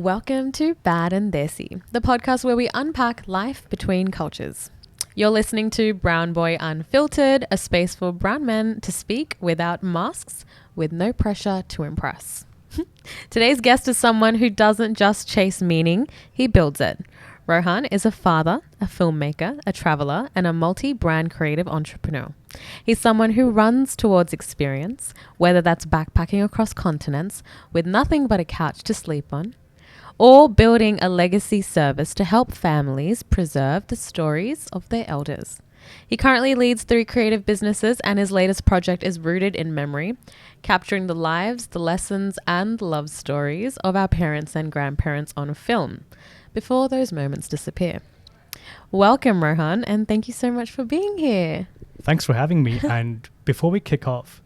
Welcome to Bad and Desi, the podcast where we unpack life between cultures. You're listening to Brown Boy Unfiltered, a space for brown men to speak without masks, with no pressure to impress. Today's guest is someone who doesn't just chase meaning, he builds it. Rohan is a father, a filmmaker, a traveler, and a multi-brand creative entrepreneur. He's someone who runs towards experience, whether that's backpacking across continents with nothing but a couch to sleep on, or building a legacy service to help families preserve the stories of their elders. He currently leads 3 creative businesses, and his latest project is rooted in memory, capturing the lives, the lessons, and love stories of our parents and grandparents on film before those moments disappear. Welcome, Rohan, and thank you so much for being here. Thanks for having me. And before we kick off,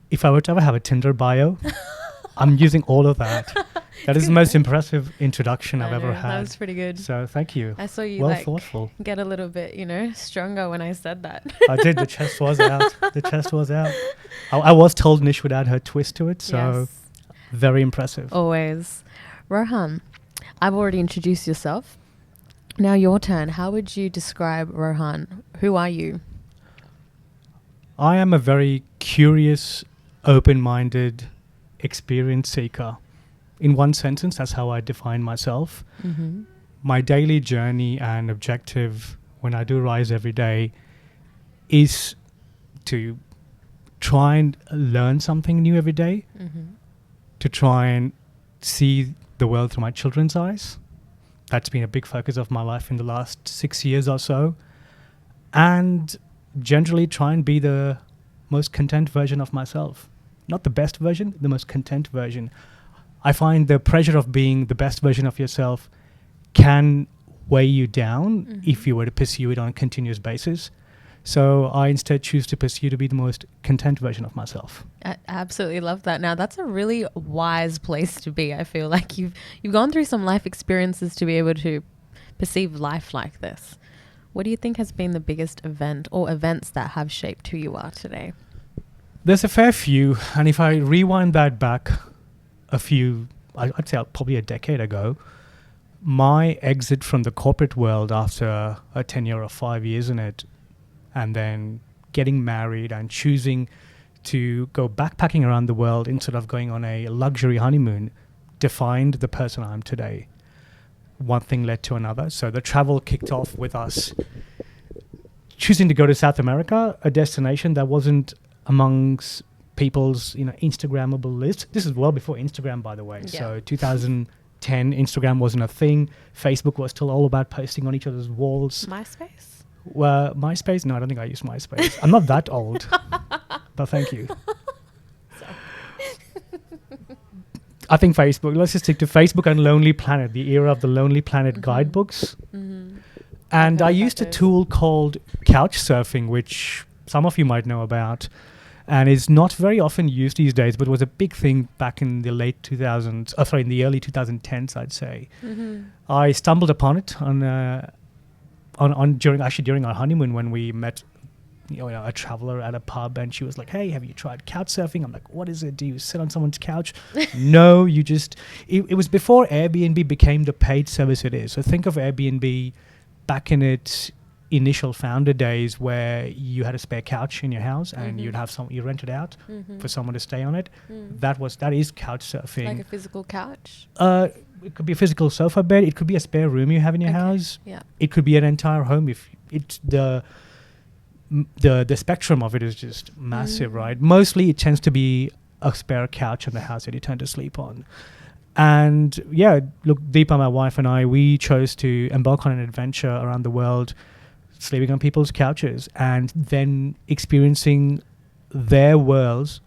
if I were to ever have a Tinder bio, I'm using all of that. That is the most impressive introduction I've ever had. That was pretty good. So thank you. I saw you thoughtful. Get a little bit, stronger when I said that. I did. The chest was out. I was told Nish would add her twist to it. So Very impressive. Always. Rohan, I've already introduced yourself. Now your turn. How would you describe Rohan? Who are you? I am a very curious, open-minded, experience seeker. In one sentence, that's how I define myself. Mm-hmm. My daily journey and objective when I do rise every day is to try and learn something new every day, to try and see the world through my children's eyes. That's been a big focus of my life in the last 6 years or so. And generally try and be the most content version of myself. Not the best version, the most content version. I find the pressure of being the best version of yourself can weigh you down if you were to pursue it on a continuous basis. So I instead choose to pursue to be the most content version of myself. I absolutely love that. Now, that's a really wise place to be. I feel like you've gone through some life experiences to be able to perceive life like this. What do you think has been the biggest event or events that have shaped who you are today? There's a fair few. And if I rewind that back I'd say probably a decade ago, my exit from the corporate world after a tenure of 5 years in it, and then getting married and choosing to go backpacking around the world instead of going on a luxury honeymoon, defined the person I am today. One thing led to another. So the travel kicked off with us choosing to go to South America, a destination that wasn't amongst people's Instagrammable list. This is well before Instagram, by the way. Yeah. So 2010, Instagram wasn't a thing. Facebook was still all about posting on each other's walls. MySpace? Well, MySpace? No, I don't think I use MySpace. I'm not that old, but thank you. I think Facebook. Let's just stick to Facebook and Lonely Planet, the era of the Lonely Planet guidebooks. And I used a tool called couch surfing, which some of you might know about, and is not very often used these days, but was a big thing back in the late 2000s. In the early 2010s, I'd say. I stumbled upon it during our honeymoon when we met a traveler at a pub, and she was like, "Hey, have you tried couch surfing?" I'm like, "What is it? Do you sit on someone's couch?" No, you just it was before Airbnb became the paid service it is. So think of Airbnb back in its initial founder days, where you had a spare couch in your house and you rent it out for someone to stay on it. That is couch surfing. Like a physical couch? It could be a physical sofa bed. It could be a spare room you have in your house. Yeah. It could be an entire home. If it's the spectrum of it is just massive, right? Mostly it tends to be a spare couch in the house that you tend to sleep on. And look, Deepa, my wife, and I, we chose to embark on an adventure around the world, sleeping on people's couches and then experiencing their worlds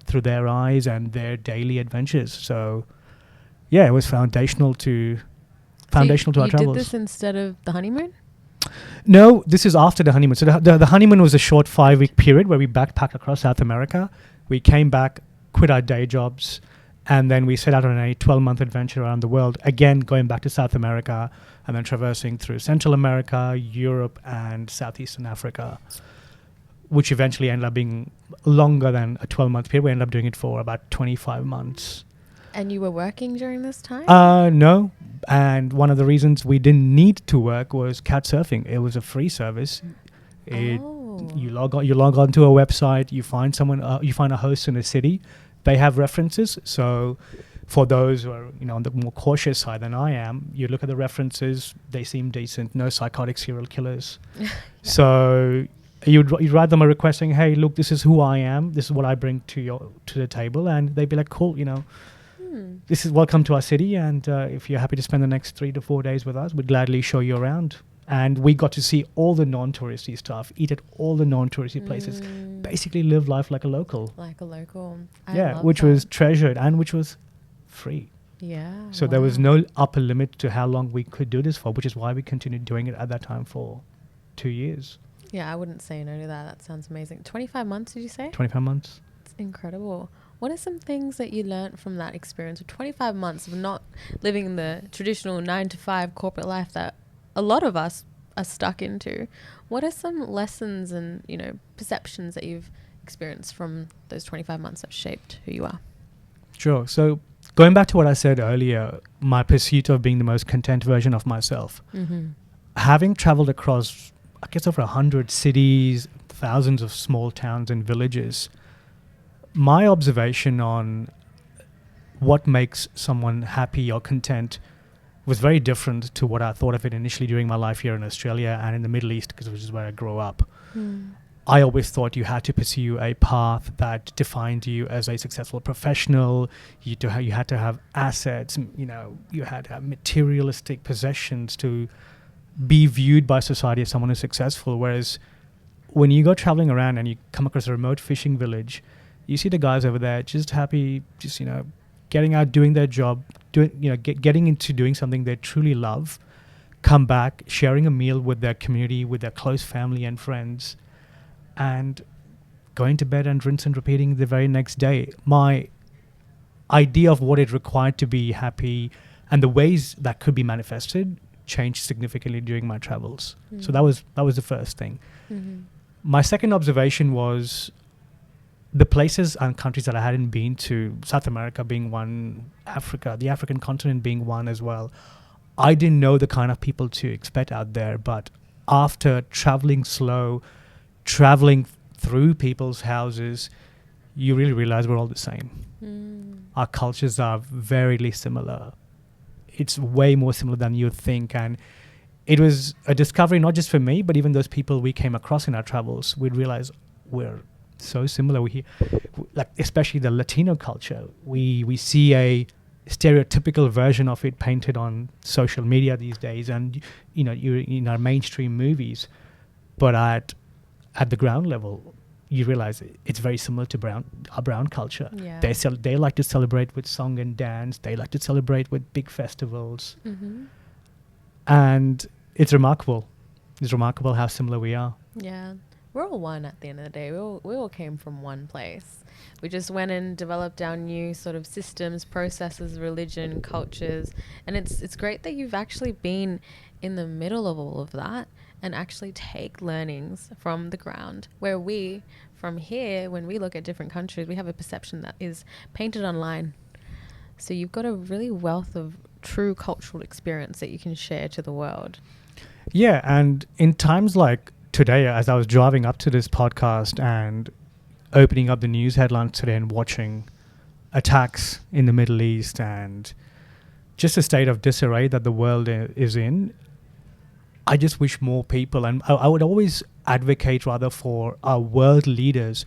through their eyes and their daily adventures. So it was foundational to our travels. You did this instead of the honeymoon? No, this is after the honeymoon. So the honeymoon was a short 5-week period where we backpacked across South America. We came back, quit our day jobs, and then we set out on a 12-month adventure around the world, again going back to South America and then traversing through Central America, Europe, and Southeastern Africa, which eventually ended up being longer than a 12-month period. We ended up doing it for about 25 months. And you were working during this time? No. And one of the reasons we didn't need to work was couch surfing. It was a free service. You log on to a website, you find someone, you find a host in a city. They have references. So for those who are, on the more cautious side than I am, you look at the references, they seem decent, no psychotic serial killers. So you'd write them a request saying, hey, look, this is who I am, this is what I bring to the table, and they'd be like, cool, this is welcome to our city, and if you're happy to spend the next 3 to 4 days with us, we'd gladly show you around. And we got to see all the non-touristy stuff, eat at all the non-touristy places, basically live life like a local. Which was treasured and which was free. Yeah. So there was no upper limit to how long we could do this for, which is why we continued doing it at that time for 2 years. Yeah, I wouldn't say no to that. That sounds amazing. 25 months, did you say? 25 months. It's incredible. What are some things that you learned from that experience of 25 months of not living in the traditional 9-to-5 corporate life that a lot of us are stuck into? What are some lessons and, perceptions that you've experienced from those 25 months that shaped who you are? Sure. So going back to what I said earlier, my pursuit of being the most content version of myself, having traveled across, I guess, over 100 cities, thousands of small towns and villages, my observation on what makes someone happy or content was very different to what I thought of it initially during my life here in Australia and in the Middle East, which is where I grew up. I always thought you had to pursue a path that defined you as a successful professional. You had to have assets, you had to have materialistic possessions to be viewed by society as someone who's successful. Whereas when you go traveling around and you come across a remote fishing village, you see the guys over there just happy, just, getting out, doing their job, getting into doing something they truly love, come back, sharing a meal with their community, with their close family and friends, and going to bed and rinse and repeating the very next day. My idea of what it required to be happy and the ways that could be manifested changed significantly during my travels. So that was the first thing. My second observation was the places and countries that I hadn't been to, South America being one, Africa, the African continent being one as well. I didn't know the kind of people to expect out there, but after traveling slow, traveling through people's houses, you really realize we're all the same. Our cultures are very similar. It's way more similar than you'd think. And it was a discovery, not just for me, but even those people we came across in our travels. We'd realize we're so similar. Like especially the Latino culture, we see a stereotypical version of it painted on social media these days, and you're in our mainstream movies, but at the ground level, you realize it's very similar to our brown culture. Yeah. They like to celebrate with song and dance. They like to celebrate with big festivals, and it's remarkable. It's remarkable how similar we are. Yeah. We're all one at the end of the day. We all came from one place. We just went and developed our new sort of systems, processes, religion, cultures. And it's great that you've actually been in the middle of all of that and actually take learnings from the ground. Where we, from here, when we look at different countries, we have a perception that is painted online. So you've got a really wealth of true cultural experience that you can share to the world. Yeah, and in times like today, as I was driving up to this podcast and opening up the news headlines today and watching attacks in the Middle East and just a state of disarray that the world is in, I just wish more people, and I would always advocate rather for our world leaders,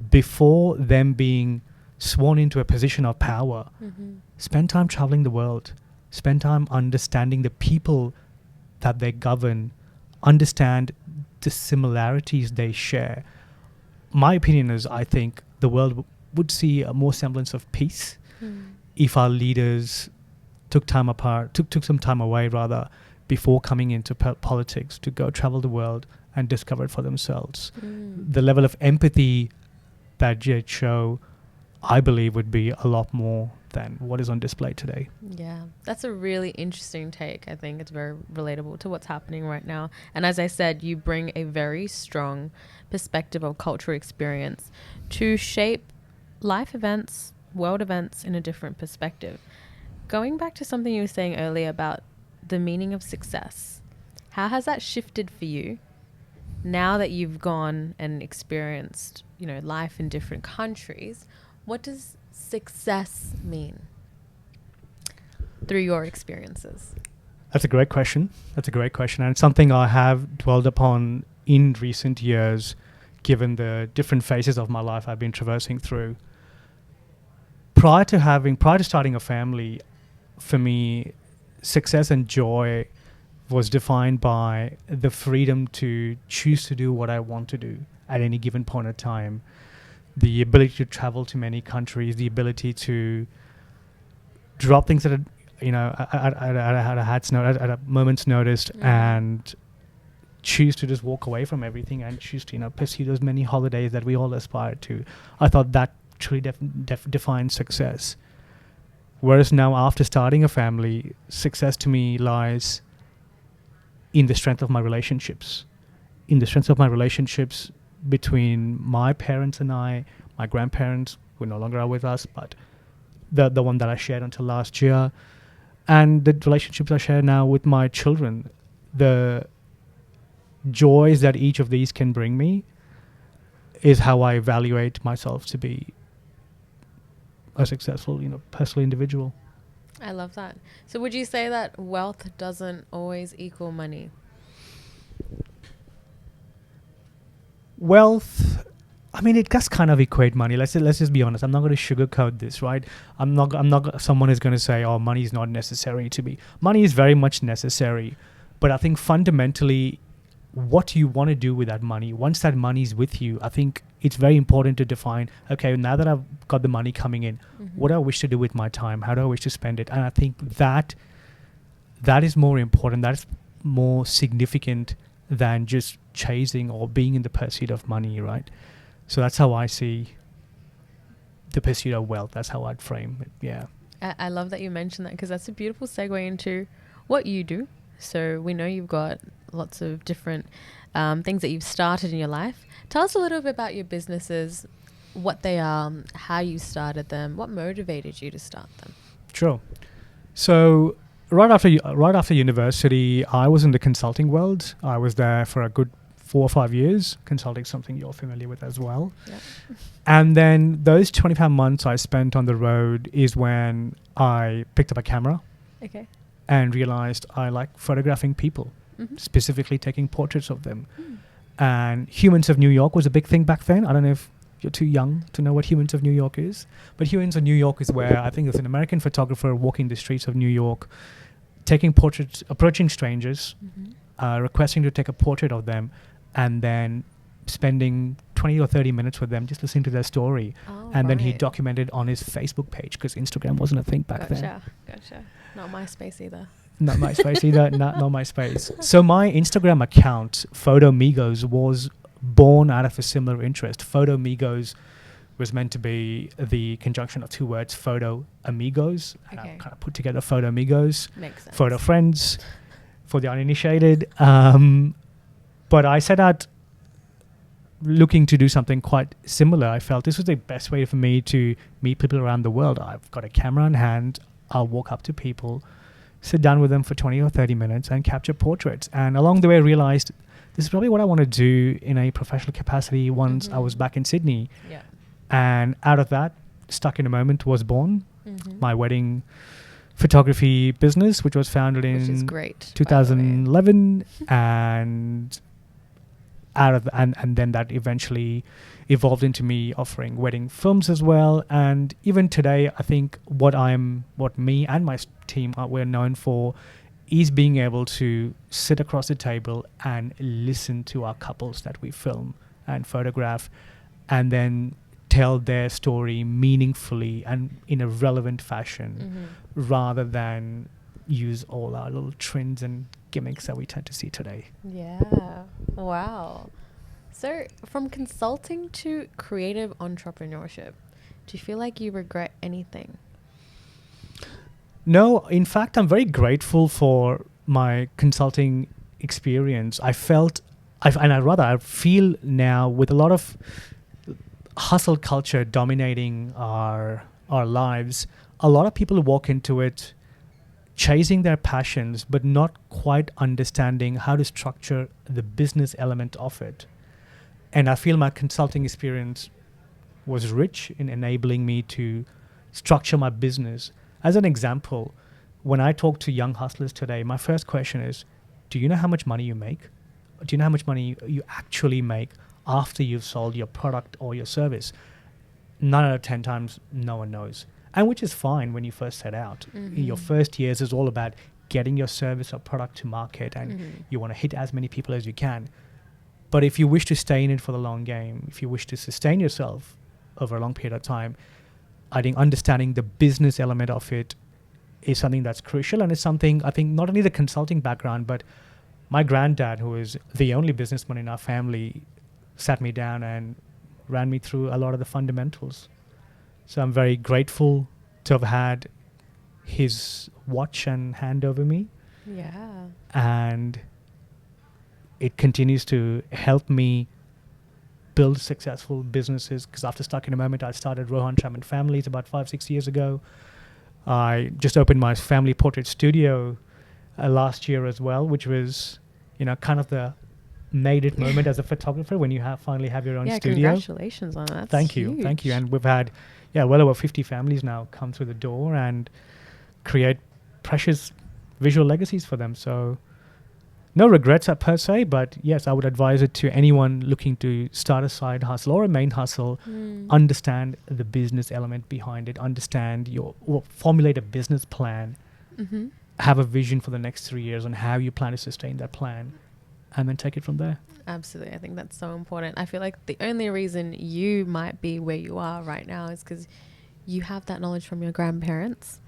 before them being sworn into a position of power, spend time traveling the world, spend time understanding the people that they govern, understand the similarities they share. My opinion is, I think the world would see a more semblance of peace if our leaders took some time away rather before coming into politics to go travel the world and discover it for themselves. The level of empathy that they'd show, I believe, would be a lot more than what is on display today. Yeah, that's a really interesting take. I think it's very relatable to what's happening right now. And as I said, you bring a very strong perspective of cultural experience to shape life events world events in a different perspective. Going back to something you were saying earlier about the meaning of success, how has that shifted for you now that you've gone and experienced, life in different countries? What does success mean through your experiences? That's a great question. And it's something I have dwelled upon in recent years, given the different phases of my life I've been traversing through. Prior to starting a family, for me, success and joy was defined by the freedom to choose to do what I want to do at any given point of time, the ability to travel to many countries, the ability to drop things at a moment's notice, and choose to just walk away from everything and choose to pursue those many holidays that we all aspire to. I thought that truly defines success. Whereas now, after starting a family, success to me lies in the strength of my relationships, between my parents and I, my grandparents, who no longer are with us, but the one that I shared until last year, and the relationships I share now with my children. The joys that each of these can bring me is how I evaluate myself to be a successful, personal individual. I love that. So would you say that wealth doesn't always equal money? Wealth, it does kind of equate money. Let's just be honest. I'm not going to sugarcoat this, right? I'm not someone who's going to say, oh, money is not necessary to be. Money is very much necessary. But I think fundamentally, what you want to do with that money, once that money is with you, I think it's very important to define, okay, now that I've got the money coming in, what do I wish to do with my time? How do I wish to spend it? And I think that is more important. That's more significant than just chasing or being in the pursuit of money, right? So that's how I see the pursuit of wealth. That's how I'd frame it. Yeah. I love that you mentioned that, because that's a beautiful segue into what you do. So we know you've got lots of different things that you've started in your life. Tell us a little bit about your businesses, what they are, how you started them, what motivated you to start them. Sure. So right after university, I was in the consulting world. I was there for a good 4 or 5 years, consulting, something you're familiar with as well. Yep. And then those 25 months I spent on the road is when I picked up a camera. Okay. And realized I like photographing people, specifically taking portraits of them. And Humans of New York was a big thing back then. I don't know if you're too young to know what Humans of New York is, but Humans of New York is where I think there's an American photographer walking the streets of New York, taking portraits, approaching strangers, requesting to take a portrait of them, and then spending 20 or 30 minutes with them, just listening to their story. Then he documented on his Facebook page, because Instagram wasn't a thing back then. Gotcha. Not MySpace either. Not MySpace either. Not MySpace. So my Instagram account, Photo Migos, was born out of a similar interest. Photo Migos was meant to be the conjunction of two words, photo amigos. And I kind of put together Photo Migos. Makes sense. Photo friends for the uninitiated. But I set out looking to do something quite similar. I felt this was the best way for me to meet people around the world. I've got a camera in hand. I'll walk up to people, sit down with them for 20 or 30 minutes and capture portraits. And along the way, I realized this is probably what I want to do in a professional capacity once I was back in Sydney. Yeah. And out of that, Stuck in a Moment was born, my wedding photography business, which was founded in 2011. And out of and then that eventually evolved into me offering wedding films as well. And even today, I think what me and my team we're known for is being able to sit across the table and listen to our couples that we film and photograph, and then tell their story meaningfully and in a relevant fashion, rather than use all our little trends and gimmicks that we tend to see today. Yeah. Wow. So from consulting to creative entrepreneurship, do you feel like you regret anything? No, in fact, I'm very grateful for my consulting experience. I feel now with a lot of hustle culture dominating our our lives, a lot of people walk into it chasing their passions, but not quite understanding how to structure the business element of it. And I feel my consulting experience was rich in enabling me to structure my business. As an example, when I talk to young hustlers today, my first question is, do you know how much money you make? Do you know how much money you actually make after you've sold your product or your service? 9 out of 10 times, no one knows. And which is fine when you first set out. Your first years is all about getting your service or product to market, and you want to hit as many people as you can. But if you wish to stay in it for the long game, if you wish to sustain yourself over a long period of time, I think understanding the business element of it is something that's crucial. And it's something, I think, not only the consulting background, but my granddad, who is the only businessman in our family, sat me down and ran me through a lot of the fundamentals. So I'm very grateful to have had his watch and hand over me. Yeah. And it continues to help me build successful businesses, because after Stuck in a Moment, I started Rohan and Families about 5-6 years ago. I just opened my family portrait studio last year as well, which was, kind of the made it moment as a photographer when you finally have your own studio. Congratulations on that. Thank you. And we've had well over 50 families now come through the door and create precious visual legacies for them. So no regrets per se, but yes, I would advise it to anyone looking to start a side hustle or a main hustle. Understand the business element behind it, formulate a business plan, have a vision for the next 3 years on how you plan to sustain that plan, and then take it from there. Absolutely. I think that's so important. I feel like the only reason you might be where you are right now is because you have that knowledge from your grandparents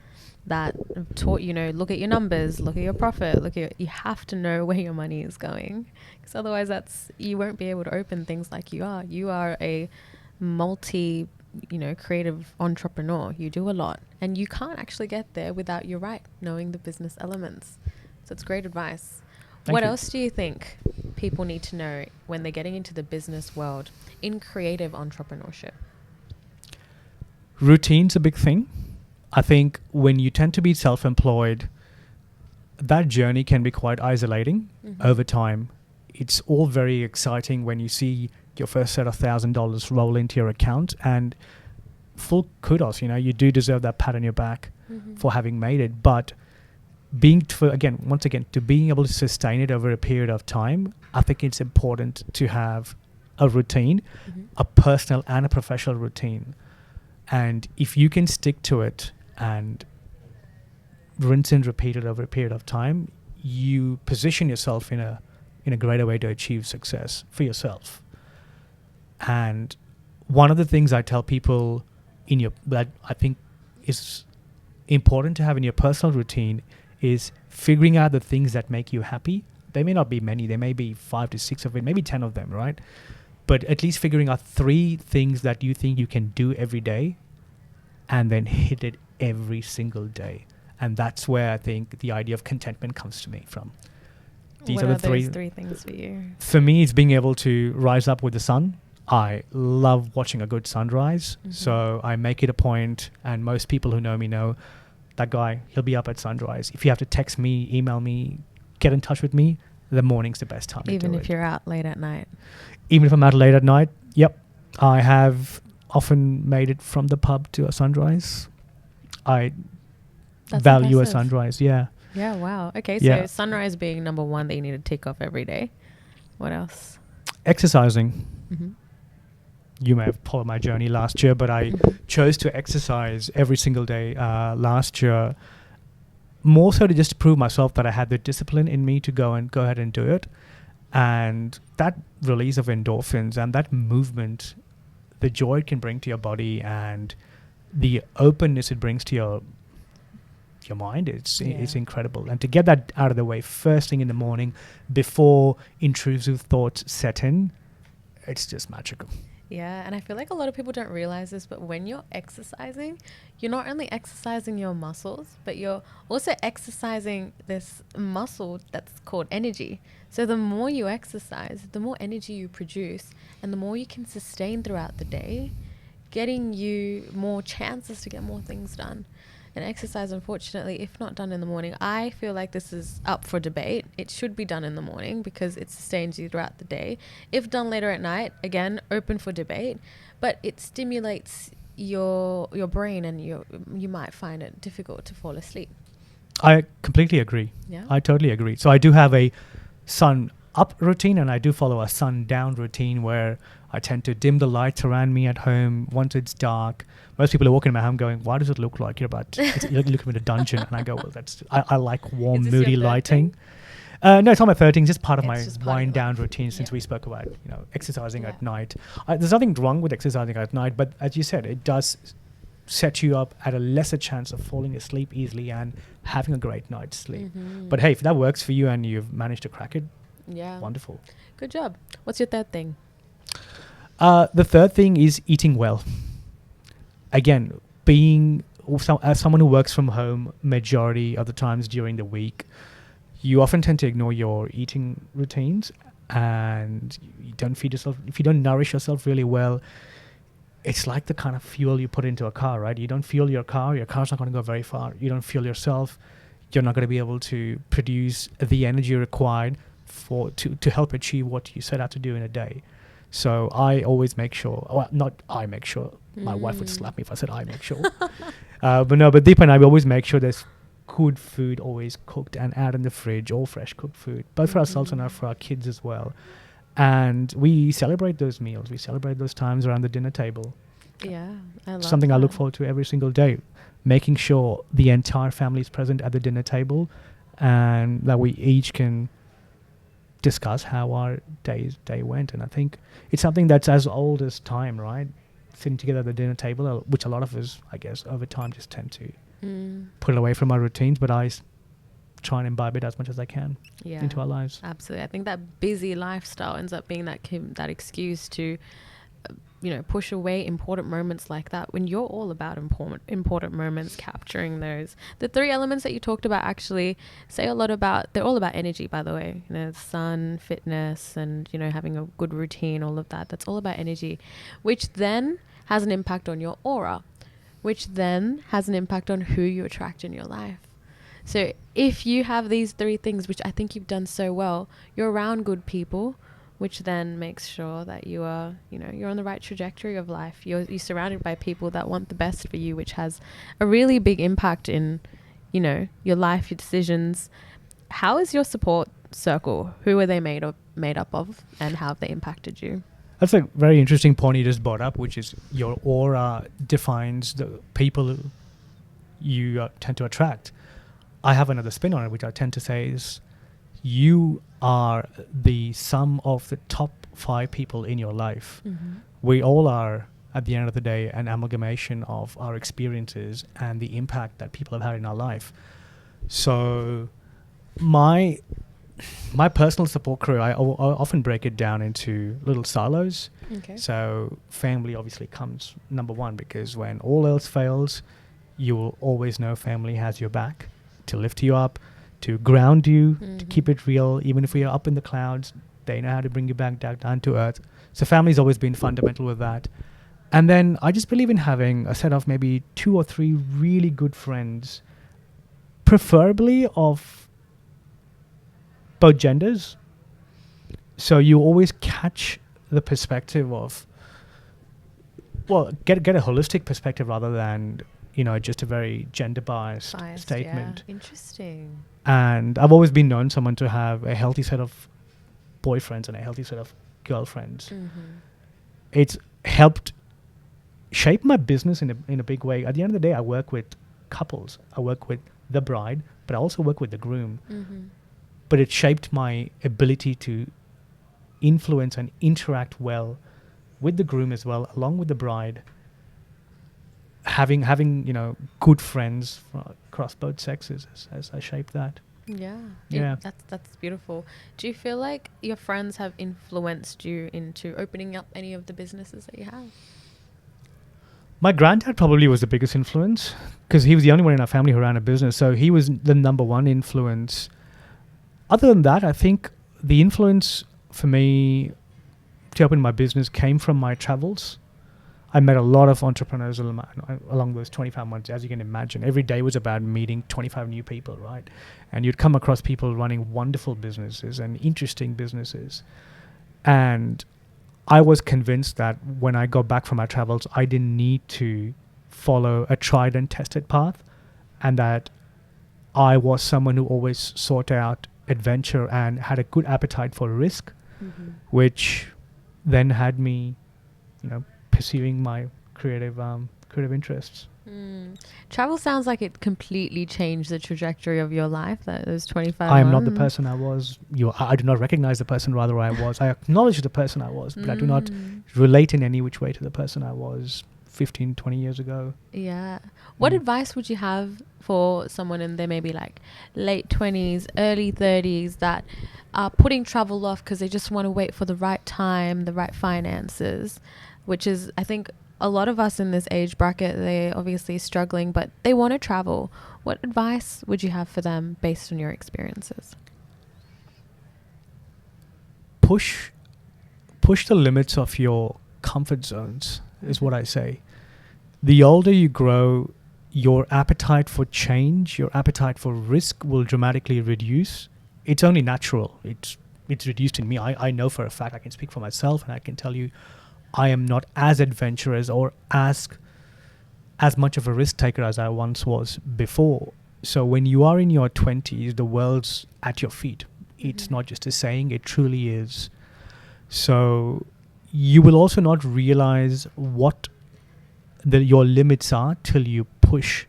that taught look at your numbers, look at your profit, you have to know where your money is going, because otherwise you won't be able to open things like you are a multi creative entrepreneur. You do a lot, and you can't actually get there without knowing the business elements. So it's great advice. What else do you think people need to know when they're getting into the business world in creative entrepreneurship? Routine's a big thing. I think when you tend to be self-employed, that journey can be quite isolating over time. It's all very exciting when you see your first set of $1,000 roll into your account, and full kudos, you do deserve that pat on your back for having made it. But being able to sustain it over a period of time, I think it's important to have a routine, a personal and a professional routine. And if you can stick to it and rinse and repeat it over a period of time, you position yourself in a greater way to achieve success for yourself. And one of the things I tell people that I think is important to have in your personal routine is figuring out the things that make you happy. They may not be many, there may be 5 to 6 of it, maybe 10 of them, right? But at least figuring out 3 things that you think you can do every day, and then hit it every single day. And that's where I think the idea of contentment comes to me from. What are those 3 things for you? For me, it's being able to rise up with the sun. I love watching a good sunrise. So I make it a point, and most people who know me know that guy, he'll be up at sunrise. If you have to text me, email me, get in touch with me, the morning's the best time to do it. Even if you're out late at night? Even if I'm out late at night, yep. I have often made it from the pub to a sunrise. That's value impressive. A sunrise, yeah. Yeah, wow. Okay, so sunrise being number 1 that you need to tick off every day. What else? Exercising. You may have followed my journey last year, but I chose to exercise every single day last year, more so to just prove myself that I had the discipline in me to go ahead and do it. And that release of endorphins and that movement, the joy it can bring to your body and the openness it brings to your mind, it's incredible. And to get that out of the way first thing in the morning before intrusive thoughts set in, it's just magical. Yeah, and I feel like a lot of people don't realize this, but when you're exercising, you're not only exercising your muscles, but you're also exercising this muscle that's called energy. So the more you exercise, the more energy you produce, and the more you can sustain throughout the day, getting you more chances to get more things done. And exercise, unfortunately, if not done in the morning, I feel like this is up for debate. It should be done in the morning because it sustains you throughout the day. If done later at night, again, open for debate, but it stimulates your brain, and you might find it difficult to fall asleep. I completely agree. Yeah. I totally agree. So I do have a sun up routine, and I do follow a sun down routine where I tend to dim the lights around me at home once it's dark. Most people are walking in my home going, "Why does it look like you're looking in a dungeon?" And I go, "Well, I like warm, moody lighting." No, it's not my third thing. It's just part of my wind down routine since we spoke about exercising at night. There's nothing wrong with exercising at night, but as you said, it does set you up at a lesser chance of falling asleep easily and having a great night's sleep. Mm-hmm. But hey, if that works for you and you've managed to crack it, wonderful. Good job. What's your third thing? The third thing is eating well. Again, as someone who works from home majority of the times during the week, you often tend to ignore your eating routines, and you don't feed yourself. If you don't nourish yourself really well, it's like the kind of fuel you put into a car, right? You don't fuel your car's not going to go very far. You don't fuel yourself, you're not going to be able to produce the energy required to help achieve what you set out to do in a day. So I always make sure, my wife would slap me if I said I make sure. But Deepa and I, we always make sure there's good food always cooked and out in the fridge, all fresh cooked food, both for ourselves and for our kids as well. And we celebrate those meals. We celebrate those times around the dinner table. Yeah, I love something that. I look forward to every single day, making sure the entire family is present at the dinner table and that we each can discuss how our day went. And I think it's something that's as old as time, right? Sitting together at the dinner table, which a lot of us, I guess, over time just tend to put it away from our routines, but I try and imbibe it as much as I can into our lives. Absolutely. I think that busy lifestyle ends up being that excuse to push away important moments like that, when you're all about important moments, capturing those. The three elements that you talked about actually say a lot about, they're all about energy, by the way. Sun, fitness, and having a good routine, all of that. That's all about energy, which then has an impact on your aura, which then has an impact on who you attract in your life. So if you have these three things, which I think you've done so well, you're around good people, which then makes sure that you are, you're on the right trajectory of life. You're surrounded by people that want the best for you, which has a really big impact in, your life, your decisions. How is your support circle? Who are they made up of, and how have they impacted you? That's a very interesting point you just brought up, which is your aura defines the people you tend to attract. I have another spin on it, which I tend to say is you are the sum of the top 5 people in your life. Mm-hmm. We all are, at the end of the day, an amalgamation of our experiences and the impact that people have had in our life. So my personal support crew, I often break it down into little silos. Okay. So family obviously comes number 1, because when all else fails, you will always know family has your back to lift you up, to ground you, to keep it real. Even if we are up in the clouds, they know how to bring you back down to earth. So family's always been fundamental with that. And then I just believe in having a set of maybe 2 or 3 really good friends, preferably of both genders. So you always catch the perspective of, get a holistic perspective rather than just a very gender-biased statement. Yeah. Interesting. And I've always been known someone to have a healthy set of boyfriends and a healthy set of girlfriends. Mm-hmm. It's helped shape my business in a big way. At the end of the day, I work with couples. I work with the bride, but I also work with the groom. Mm-hmm. But it shaped my ability to influence and interact well with the groom as well, along with the bride. Having good friends across both sexes as I shape that. Yeah. That's beautiful. Do you feel like your friends have influenced you into opening up any of the businesses that you have? My granddad probably was the biggest influence, because he was the only one in our family who ran a business, so he was the number 1 influence. Other than that, I think the influence for me to open my business came from my travels. I met a lot of entrepreneurs along those 25 months, as you can imagine. Every day was about meeting 25 new people, right? And you'd come across people running wonderful businesses and interesting businesses. And I was convinced that when I got back from my travels, I didn't need to follow a tried and tested path, and that I was someone who always sought out adventure and had a good appetite for risk, which then had me, pursuing my creative interests. Travel sounds like it completely changed the trajectory of your life. Those 25. I am not the person I was. I do not recognize the person rather I was. I acknowledge the person I was, but I do not relate in any which way to the person I was 15, 20 years ago. Yeah. What advice would you have for someone in their maybe like late 20s, early 30s that are putting travel off because they just want to wait for the right time, the right finances, which is, I think, a lot of us in this age bracket, they're obviously struggling, but they want to travel. What advice would you have for them based on your experiences? Push the limits of your comfort zones is what I say. The older you grow, your appetite for change, your appetite for risk will dramatically reduce. It's only natural. It's reduced in me. I know for a fact, I can speak for myself, and I can tell you I am not as adventurous or as much of a risk taker as I once was before. So when you are in your 20s, the world's at your feet. It's not just a saying, it truly is. So you will also not realize what your limits are till you push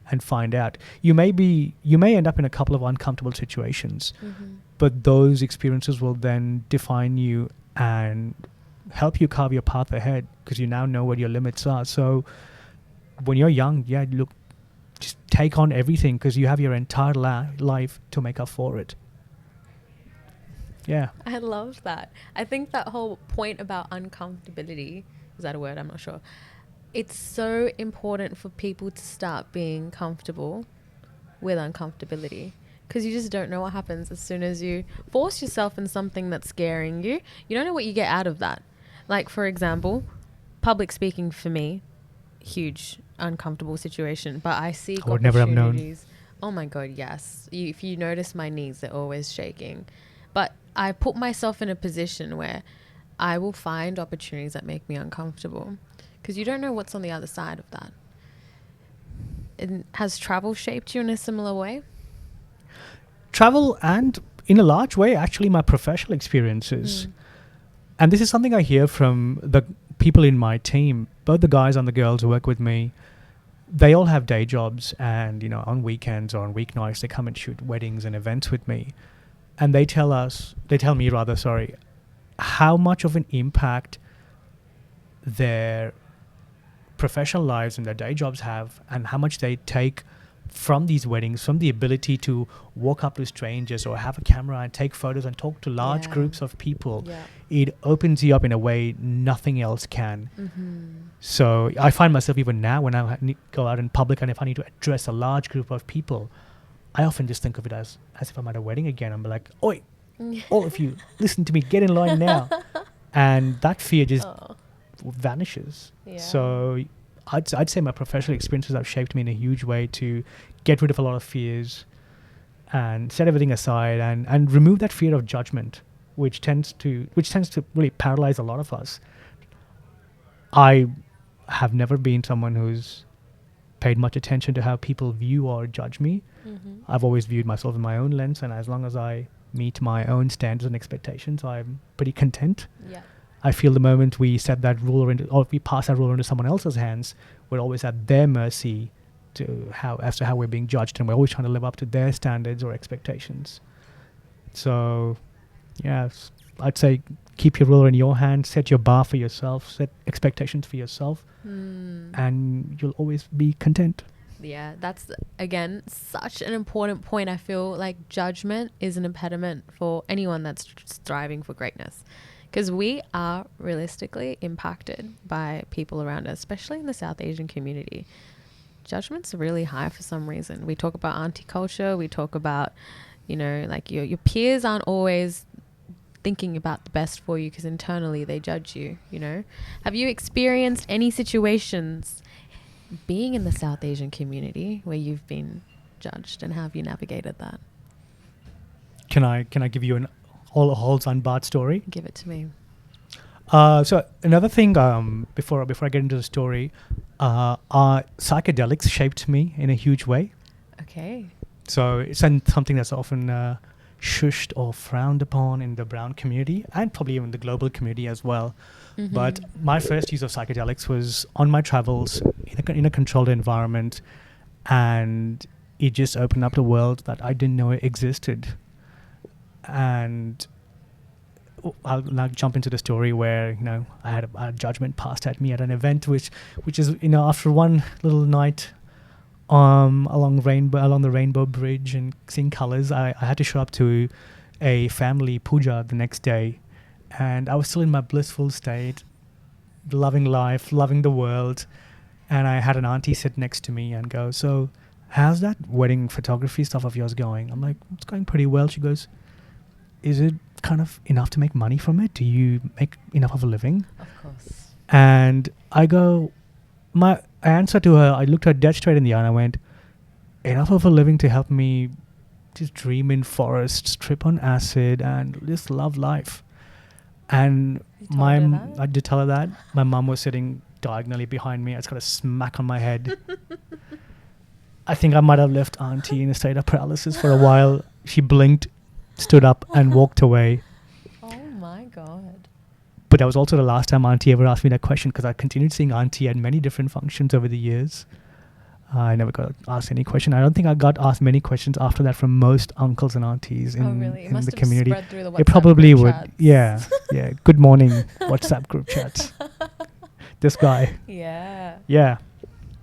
and find out. You may end up in a couple of uncomfortable situations, but those experiences will then define you and help you carve your path ahead, because you now know what your limits are. So when you're young, just take on everything, because you have your entire life to make up for it. Yeah. I love that. I think that whole point about uncomfortability, is that a word? I'm not sure. It's so important for people to start being comfortable with uncomfortability, because you just don't know what happens as soon as you force yourself in something that's scaring you. You don't know what you get out of that. Like, for example, public speaking for me, huge uncomfortable situation, but I seek I would never have known. opportunities. Oh my God, yes. If you notice my knees, they're always shaking. But I put myself in a position where I will find opportunities that make me uncomfortable, because you don't know what's on the other side of that. And has travel shaped you in a similar way? Travel, and in a large way, actually, my professional experiences. And this is something I hear from the people in my team, both the guys and the girls who work with me. They all have day jobs, and on weekends or on weeknights they come and shoot weddings and events with me, and they tell me how much of an impact their professional lives and their day jobs have, and how much they take from these weddings, from the ability to walk up to strangers or have a camera and take photos and talk to large groups of people. It opens you up in a way nothing else can. So I find myself, even now, when I go out in public and if I need to address a large group of people, I often just think of it as if I'm at a wedding again. I'm like, oi, all of you, listen to me, get in line now. And that fear just vanishes. So I'd say my professional experiences have shaped me in a huge way to get rid of a lot of fears and set everything aside and remove that fear of judgment, which tends to really paralyze a lot of us. I have never been someone who's paid much attention to how people view or judge me. I've always viewed myself in my own lens, and as long as I meet my own standards and expectations, I'm pretty content. I feel the moment we set that ruler or we pass that ruler into someone else's hands, we're always at their mercy as to how we're being judged, and we're always trying to live up to their standards or expectations. So, I'd say keep your ruler in your hand, set your bar for yourself, set expectations for yourself, and you'll always be content. Yeah, that's, again, such an important point. I feel like judgment is an impediment for anyone that's striving for greatness, because we are realistically impacted by people around us, especially in the South Asian community. Judgment's really high for some reason. We talk about auntie culture. We talk about, like your peers aren't always thinking about the best for you because internally they judge you, you know? Have you experienced any situations being in the South Asian community where you've been judged, and how have you navigated that? Can I give you an all holds unbarred story? Give it to me. So another thing, before I get into the story, psychedelics shaped me in a huge way. Okay. So it's something that's often shushed or frowned upon in the brown community and probably even the global community as well. Mm-hmm. But my first use of psychedelics was on my travels in a controlled environment, and it just opened up the world that I didn't know existed. And I'll now jump into the story where, you know, I had a judgment passed at me at an event, which is, you know, after one little night along the Rainbow Bridge and seeing colors, I had to show up to a family puja the next day, and I was still in my blissful state, loving life, loving the world, and I had an auntie sit next to me and go, "So, how's that wedding photography stuff of yours going?" I'm like, "It's going pretty well." She goes, "Is it kind of enough to make money from it? Do you make enough of a living?" Of course. And I go, my answer to her, I looked her dead straight in the eye and I went, "Enough of a living to help me just dream in forests, trip on acid, and just love life." And I did tell her that. My mum was sitting diagonally behind me. I just got a smack on my head. I think I might have left auntie in a state of paralysis for a while. She blinked, stood up and walked away. Oh my God. But that was also the last time auntie ever asked me that question, because I continued seeing auntie at many different functions over the years. I never got asked any question. I don't think I got asked many questions after that from most uncles and aunties in the community. Spread through the WhatsApp It probably group would. chats. Yeah. Yeah. Good morning WhatsApp group chats. This guy. Yeah. Yeah.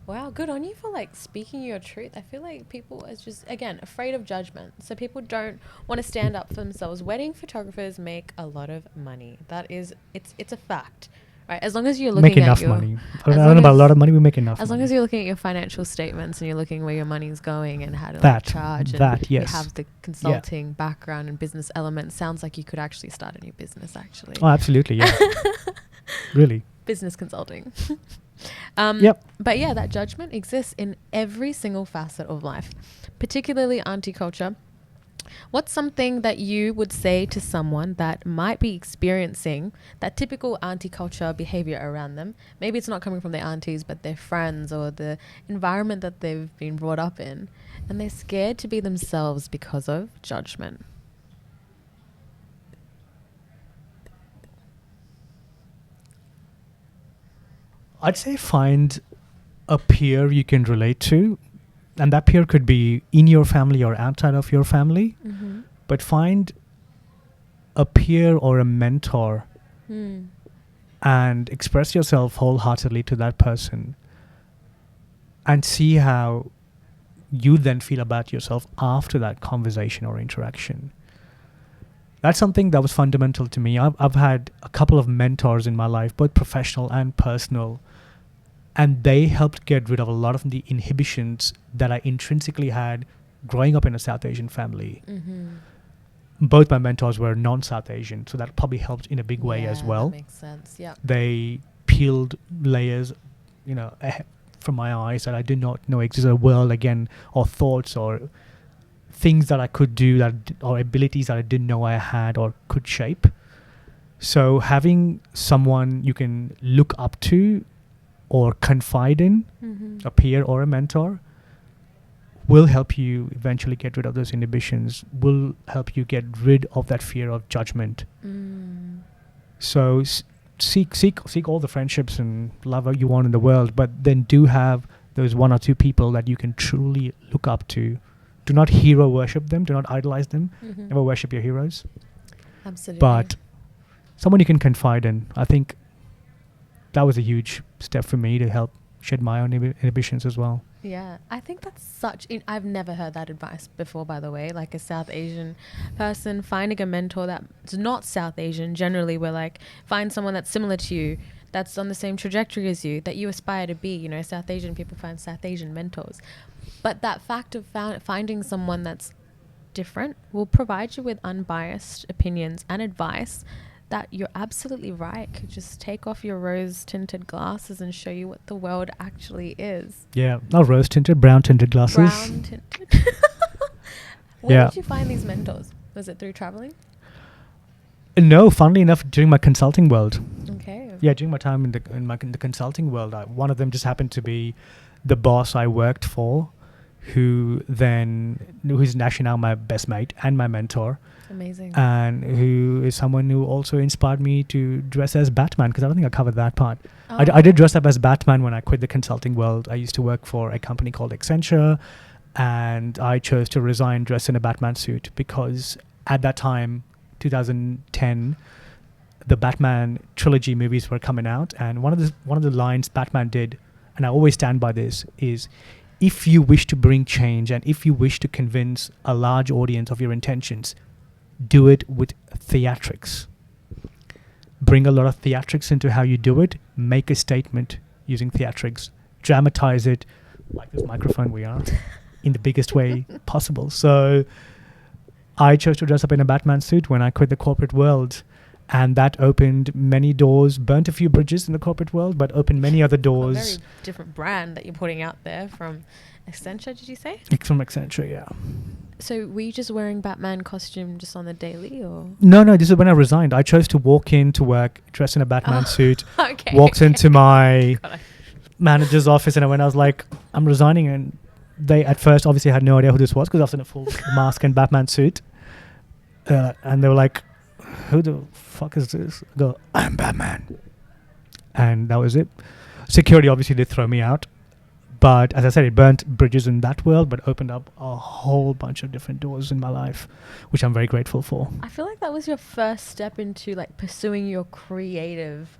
Wow, good on you for like speaking your truth. I feel like people are just, again, afraid of judgment. So people don't want to stand up for themselves. Wedding photographers make a lot of money. That is, it's a fact, right? As long as you're looking Make enough at your money. I don't know about a lot of money. We make enough. As money. long as you're looking at your financial statements and you're looking where your money's going and how to charge, and yes. you have the consulting background and business element, sounds like you could actually start a new business. Actually, Oh, absolutely, yeah. Really, business consulting. Yep. But yeah, that judgment exists in every single facet of life, particularly auntie culture. What's something that you would say to someone that might be experiencing that typical auntie culture behavior around them? Maybe it's not coming from their aunties, but their friends or the environment that they've been brought up in, and they're scared to be themselves because of judgment. I'd say find a peer you can relate to, and that peer could be in your family or outside of your family. Mm-hmm. But find a peer or a mentor and express yourself wholeheartedly to that person, and see how you then feel about yourself after that conversation or interaction. That's something that was fundamental to me. I've had a couple of mentors in my life, both professional and personal, and they helped get rid of a lot of the inhibitions that I intrinsically had growing up in a South Asian family. Mm-hmm. Both my mentors were non-South Asian, so that probably helped in a big way as well. That makes sense. Yeah. They peeled layers, from my eyes that I did not know existed, a world again, or thoughts or things that I could do or abilities that I didn't know I had or could shape. So having someone you can look up to or confide in, a peer or a mentor, will help you eventually get rid of those inhibitions, will help you get rid of that fear of judgment. So seek all the friendships and love you want in the world, but then do have those one or two people that you can truly look up to. Do not hero worship them. Do not idolize them. Never worship your heroes. Absolutely. But someone you can confide in. I think that was a huge step for me to help shed my own inhibitions as well. Yeah, I think that's I've never heard that advice before, by the way. Like a South Asian person finding a mentor that's not South Asian. Generally, we're like, find someone that's similar to you, that's on the same trajectory as you, that you aspire to be. South Asian people find South Asian mentors. But that fact of finding someone that's different. We'll provide you with unbiased opinions and advice that you're absolutely right. Could just take off your rose-tinted glasses and show you what the world actually is. Yeah, not rose tinted, brown tinted glasses. Brown tinted. Where Yeah. did you find these mentors? Was it through traveling? No, funnily enough, during my consulting world. Okay. Yeah, during my time in the consulting world, one of them just happened to be the boss I worked for, who's actually now my best mate and my mentor, Amazing. and who is someone who also inspired me to dress as Batman, because I don't think I covered that part. I did dress up as Batman when I quit the consulting world. I used to work for a company called Accenture, and I chose to resign dressed in a Batman suit because at that time, 2010, the Batman trilogy movies were coming out, and one of the lines Batman did, and I always stand by this, is if you wish to bring change and if you wish to convince a large audience of your intentions, do it with theatrics. Bring a lot of theatrics into how you do it. Make a statement using theatrics. Dramatize it, like this microphone we are, in the biggest way possible. So I chose to dress up in a Batman suit when I quit the corporate world, and that opened many doors, burnt a few bridges in the corporate world, but opened many other doors. A very different brand that you're putting out there from Accenture, did you say? From Accenture, yeah. So were you just wearing Batman costume just on the daily, or? No, this is when I resigned. I chose to walk into work dressed in a Batman suit, Okay. walked into my manager's office, and when I was like, I'm resigning, and they at first obviously had no idea who this was because I was in a full mask and Batman suit. And they were like, who the fuck is this? I go, I'm Batman. And that was it. Security obviously did throw me out. But as I said, it burnt bridges in that world, but opened up a whole bunch of different doors in my life, which I'm very grateful for. I feel like that was your first step into like pursuing your creative,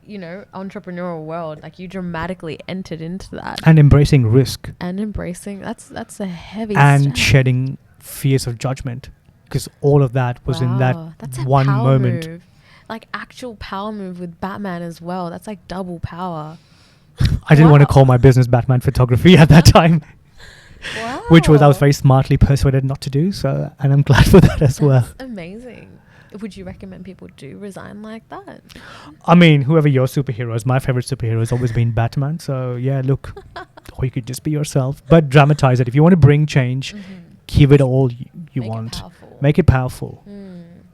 entrepreneurial world. Like you dramatically entered into that. And embracing risk. And embracing, that's a heavy And step. shedding fears of judgment. Because all of that was in that that's a one power moment. Move. Like actual power move with Batman as well. That's like double power. I didn't want to call my business Batman Photography at that time. Wow. Which I was very smartly persuaded not to do. So, and I'm glad for that as well. That's amazing. Would you recommend people do resign like that? I mean, whoever your superhero is, my favorite superhero has always been Batman. So yeah, look, or you could just be yourself, but dramatize it. If you want to bring change, give it all you want. Make it powerful.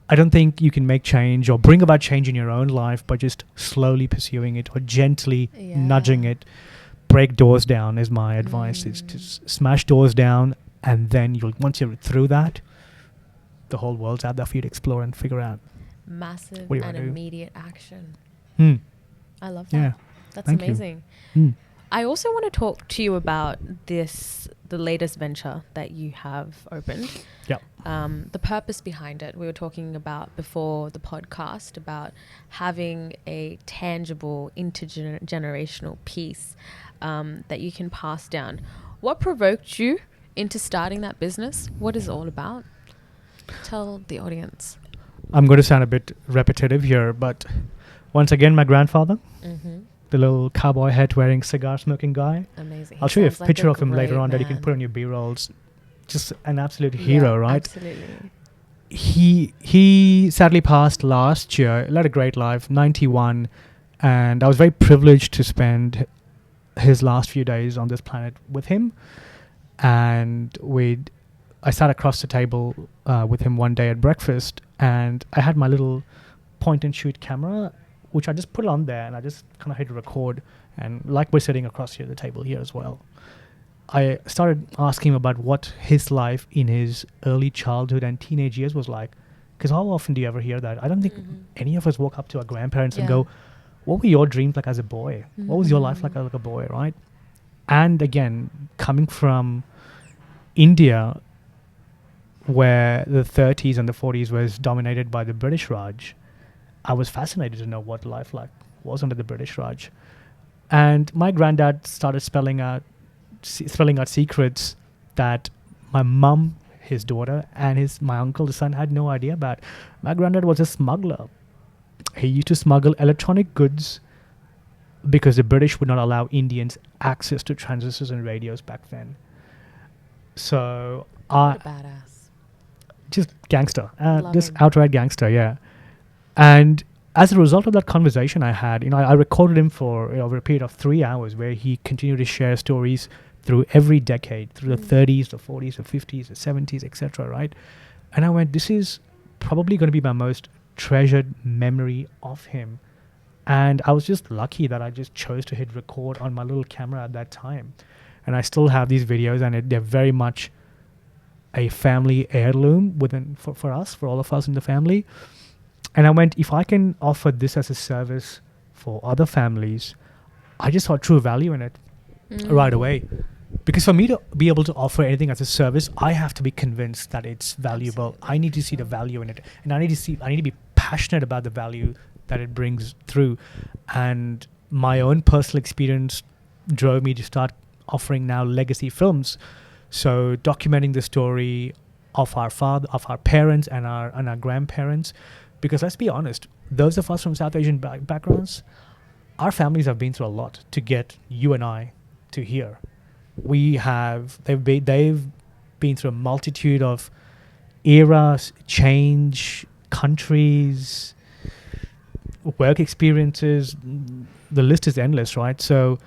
I don't think you can make change or bring about change in your own life by just slowly pursuing it or gently nudging it. Break doors down is my advice. Is to smash doors down, and then once you're through that, the whole world's out there for you to explore and figure out. Massive and immediate action. I love that. Yeah. That's amazing. I also want to talk to you about the latest venture that you have opened. Yeah. The purpose behind it. We were talking about before the podcast about having a tangible intergenerational piece that you can pass down. What provoked you into starting that business? What is it all about? Tell the audience. I'm going to sound a bit repetitive here, but once again, my grandfather. The little cowboy hat wearing cigar smoking guy. Amazing. I'll show you a picture of him later on that you can put on your B-rolls. Just an absolute hero, right? Absolutely. He sadly passed last year. Led a great life, 91, and I was very privileged to spend his last few days on this planet with him. And I sat across the table with him one day at breakfast, and I had my little point and shoot camera, which I just put on there, and I just kind of hit record. And like we're sitting across here, the table here as well, I started asking him about what his life in his early childhood and teenage years was like. Because how often do you ever hear that? I don't think any of us walk up to our grandparents and go, what were your dreams like as a boy? What was your life like as a boy, right? And again, coming from India, where the 30s and the 40s was dominated by the British Raj, I was fascinated to know what life was under the British Raj. And my granddad started spelling out secrets that my mum, his daughter, and my uncle, the son, had no idea about. My granddad was a smuggler. He used to smuggle electronic goods because the British would not allow Indians access to transistors and radios back then. So what a badass. just gangster, Love just him. outright gangster, yeah. And as a result of that conversation I had, I recorded him for over a period of 3 hours where he continued to share stories through every decade, through the 30s, the 40s, the 50s, the 70s, etc. Right? And I went, this is probably going to be my most treasured memory of him. And I was just lucky that I just chose to hit record on my little camera at that time. And I still have these videos, and they're very much a family heirloom for us, for all of us in the family. And I went, if I can offer this as a service for other families, I just saw true value in it right away. Because for me to be able to offer anything as a service, I have to be convinced that it's valuable. Absolutely. I need to see the value in it, and I need to be passionate about the value that it brings through. And my own personal experience drove me to start offering now legacy films, so documenting the story of our parents and our grandparents. Because let's be honest, those of us from South Asian backgrounds, our families have been through a lot to get you and I to here. They've been through a multitude of eras, change, countries, work experiences. The list is endless, right? So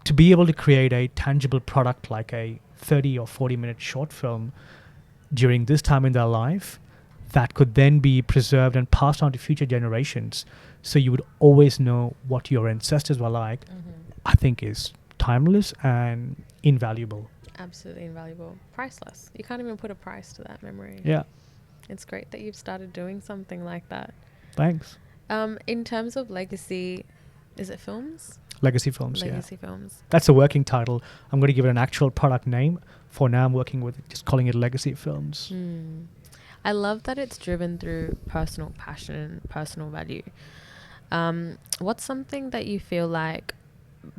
to be able to create a tangible product like a 30 or 40-minute short film during this time in their life that could then be preserved and passed on to future generations, so you would always know what your ancestors were like, I think is timeless and invaluable. Absolutely invaluable. Priceless. You can't even put a price to that memory. Yeah. It's great that you've started doing something like that. Thanks. In terms of legacy, is it films? Legacy films, Legacy films. That's a working title. I'm going to give it an actual product name. For now, I'm working with just calling it Legacy Films. I love that it's driven through personal passion and personal value. What's something that you feel like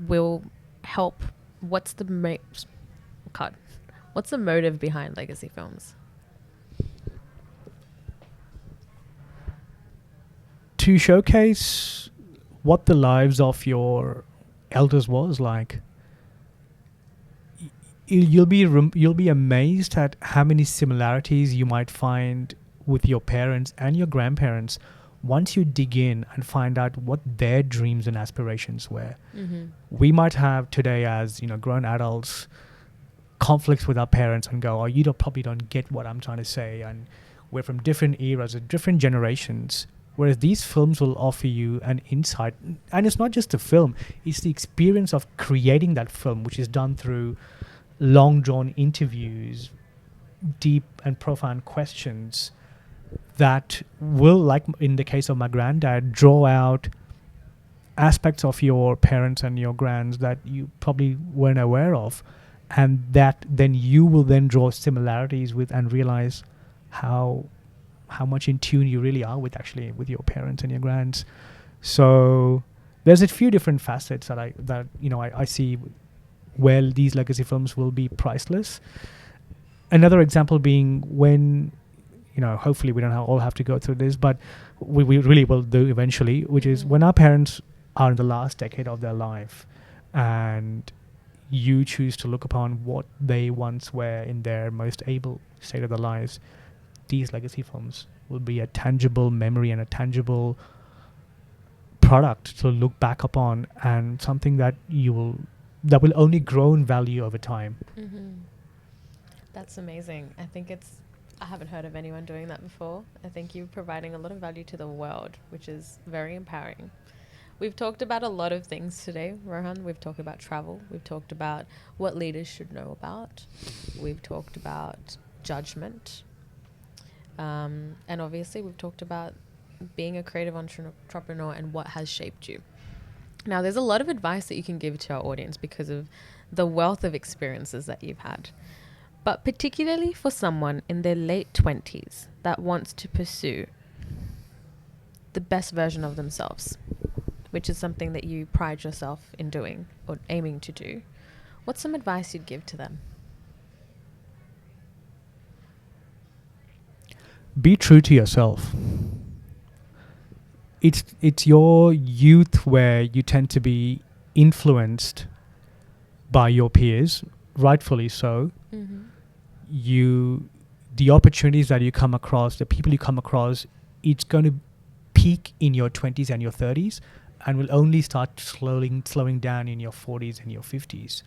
will help? What's the motive behind legacy films? To showcase what the lives of your elders was like. You'll be amazed at how many similarities you might find with your parents and your grandparents once you dig in and find out what their dreams and aspirations were. We might have today, as grown adults, conflicts with our parents and go, "Oh, you probably don't get what I'm trying to say," and we're from different eras and different generations. Whereas these films will offer you an insight, and it's not just a film; it's the experience of creating that film, which is done through long drawn interviews, deep and profound questions that will, like in the case of my granddad, draw out aspects of your parents and your grands that you probably weren't aware of, and that then you will then draw similarities with and realize how much in tune you really are with your parents and your grands. So there's a few different facets that I see where these legacy films will be priceless. Another example being when, hopefully we don't all have to go through this, but we really will do eventually, which is when our parents are in the last decade of their life and you choose to look upon what they once were in their most able state of their lives, these legacy films will be a tangible memory and a tangible product to look back upon, and something that will only grow in value over time. That's amazing. I haven't heard of anyone doing that before. I think you're providing a lot of value to the world, which is very empowering. We've talked about a lot of things today, Rohan. We've talked about travel. We've talked about what leaders should know about. We've talked about judgment. And obviously we've talked about being a creative entrepreneur and what has shaped you. Now, there's a lot of advice that you can give to our audience because of the wealth of experiences that you've had. But particularly for someone in their late 20s that wants to pursue the best version of themselves, which is something that you pride yourself in doing or aiming to do, what's some advice you'd give to them? Be true to yourself. It's your youth where you tend to be influenced by your peers, rightfully so. You the opportunities that you come across, the people you come across, it's going to peak in your 20s and your 30s and will only start slowing down in your 40s and your 50s.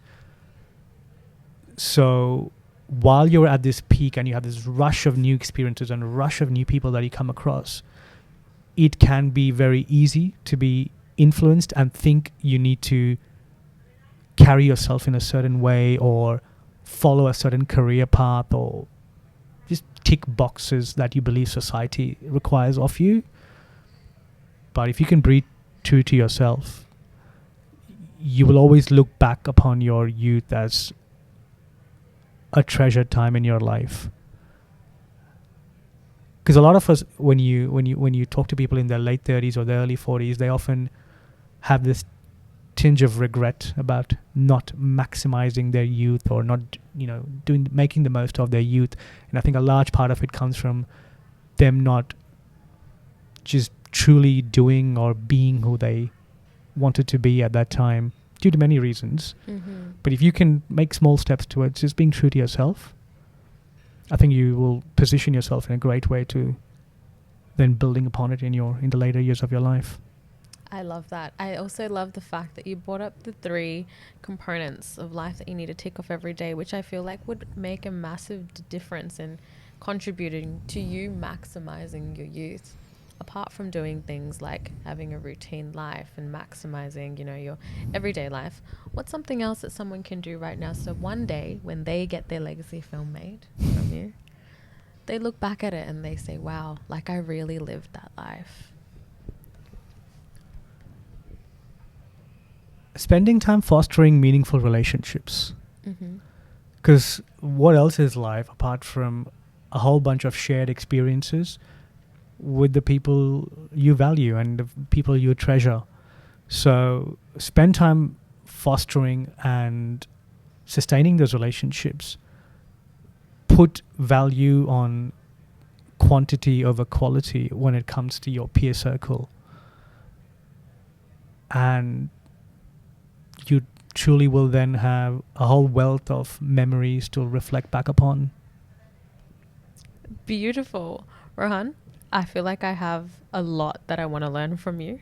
So while you're at this peak and you have this rush of new experiences and a rush of new people that you come across, it can be very easy to be influenced and think you need to carry yourself in a certain way or follow a certain career path or just tick boxes that you believe society requires of you. But if you can breathe true to yourself, you will always look back upon your youth as a treasured time in your life. Because a lot of us, when you talk to people in their late 30s or their early 40s, they often have this tinge of regret about not maximizing their youth or not, making the most of their youth. And I think a large part of it comes from them not just truly doing or being who they wanted to be at that time, due to many reasons. Mm-hmm. But if you can make small steps towards just being true to yourself, I think you will position yourself in a great way to then building upon it in the later years of your life. I love that. I also love the fact that you brought up the 3 components of life that you need to tick off every day, which I feel like would make a massive difference in contributing to you maximizing your youth. Apart from doing things like having a routine life and maximizing, your everyday life, what's something else that someone can do right now so one day when they get their legacy film made from you, they look back at it and they say, wow, like I really lived that life? Spending time fostering meaningful relationships. Because what else is life apart from a whole bunch of shared experiences with the people you value and the people you treasure? So spend time fostering and sustaining those relationships. Put value on quantity over quality when it comes to your peer circle. And you truly will then have a whole wealth of memories to reflect back upon. Beautiful. Rohan, I feel like I have a lot that I want to learn from you.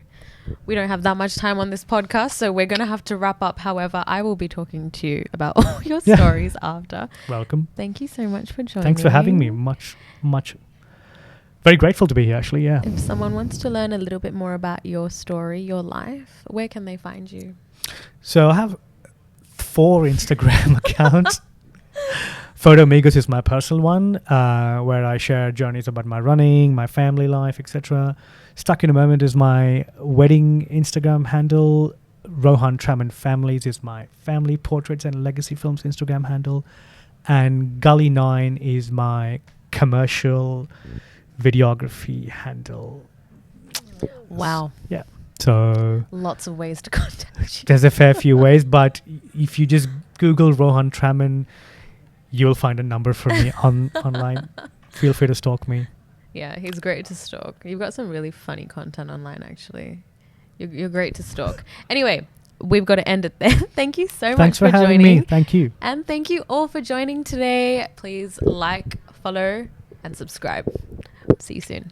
We don't have that much time on this podcast, so we're going to have to wrap up. However, I will be talking to you about all your stories after. Welcome. Thank you so much for joining. Thanks for having me. Much. Very grateful to be here, actually, yeah. If someone wants to learn a little bit more about your story, your life, where can they find you? So I have 4 Instagram accounts. Photo Amigos is my personal one, where I share journeys about my running, my family life, etc. Stuck in a Moment is my wedding Instagram handle. Rohan Traman Families is my family portraits and legacy films Instagram handle. And Gully 9 is my commercial videography handle. Wow. Yeah. So lots of ways to contact you. There's a fair few ways, but if you just Google Rohan Traman, you'll find a number for me online. Feel free to stalk me. Yeah, he's great to stalk. You've got some really funny content online, actually. You're great to stalk. Anyway, we've got to end it there. Thank you so much for having joining. me. Thank you. And thank you all for joining today. Please like, follow, and subscribe. See you soon.